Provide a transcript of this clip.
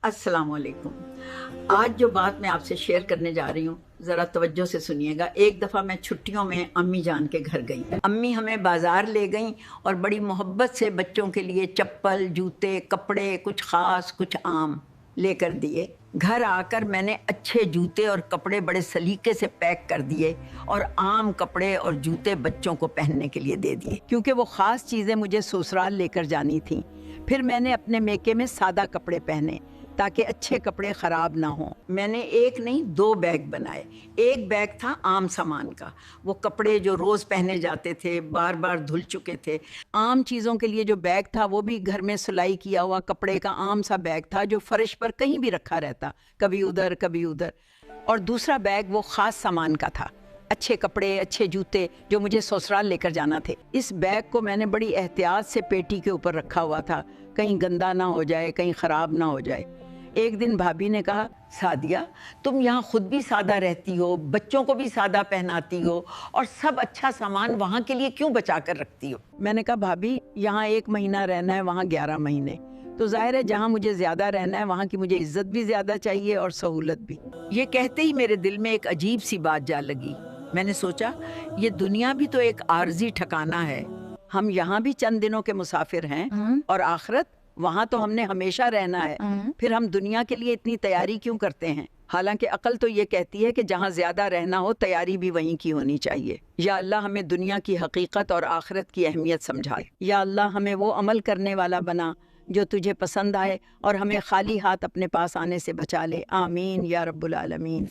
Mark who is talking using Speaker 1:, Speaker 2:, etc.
Speaker 1: अस्सलाम वालेकुम। आज जो बात मैं आपसे शेयर करने जा रही हूँ, ज़रा तवज्जो से सुनिएगा। एक दफ़ा मैं छुट्टियों में अम्मी जान के घर गई। अम्मी हमें बाज़ार ले गईं और बड़ी मोहब्बत से बच्चों के लिए चप्पल, जूते, कपड़े, कुछ ख़ास, कुछ आम लेकर दिए। घर आकर मैंने अच्छे जूते और कपड़े बड़े सलीके से पैक कर दिए और आम कपड़े और जूते बच्चों को पहनने के लिए दे दिए, क्योंकि वो ख़ास चीज़ें मुझे ससुराल लेकर जानी थीं। फिर मैंने अपने मेके में सादा कपड़े पहने ताकि अच्छे कपड़े ख़राब ना हों। मैंने एक नहीं 2 बैग बनाए। एक बैग था आम सामान का, वो कपड़े जो रोज़ पहने जाते थे, बार बार धुल चुके थे। आम चीज़ों के लिए जो बैग था वो भी घर में सिलाई किया हुआ कपड़े का आम सा बैग था, जो फर्श पर कहीं भी रखा रहता, कभी उधर कभी उधर। और दूसरा बैग वो ख़ास सामान का था, अच्छे कपड़े, अच्छे जूते जो मुझे ससुराल लेकर जाना थे। इस बैग को मैंने बड़ी एहतियात से पेटी के ऊपर रखा हुआ था, कहीं गंदा ना हो जाए, कहीं ख़राब ना हो जाए। एक दिन भाभी ने कहा, सादिया तुम यहाँ खुद भी सादा रहती हो, बच्चों को भी सादा पहनाती हो और सब अच्छा सामान वहाँ के लिए क्यों बचा कर रखती हो? मैंने कहा, भाभी यहाँ 1 महीना रहना है, वहाँ 11 महीने, तो जाहिर है जहाँ मुझे ज़्यादा रहना है वहाँ की मुझे इज्जत भी ज़्यादा चाहिए और सहूलत भी। ये कहते ही मेरे दिल में एक अजीब सी बात जा लगी। मैंने सोचा, ये दुनिया भी तो एक आर्जी ठिकाना है, हम यहाँ भी चंद दिनों के मुसाफिर हैं और आखिरत वहाँ तो हमने हमेशा रहना है। फिर हम दुनिया के लिए इतनी तैयारी क्यों करते हैं? हालांकि अकल तो ये कहती है कि जहाँ ज्यादा रहना हो तैयारी भी वहीं की होनी चाहिए। या अल्लाह हमें दुनिया की हकीकत और आखिरत की अहमियत समझाए। या अल्लाह हमें वो अमल करने वाला बना जो तुझे पसंद आए और हमें खाली हाथ अपने पास आने से बचा ले। आमीन या रब्बुल आलमीन।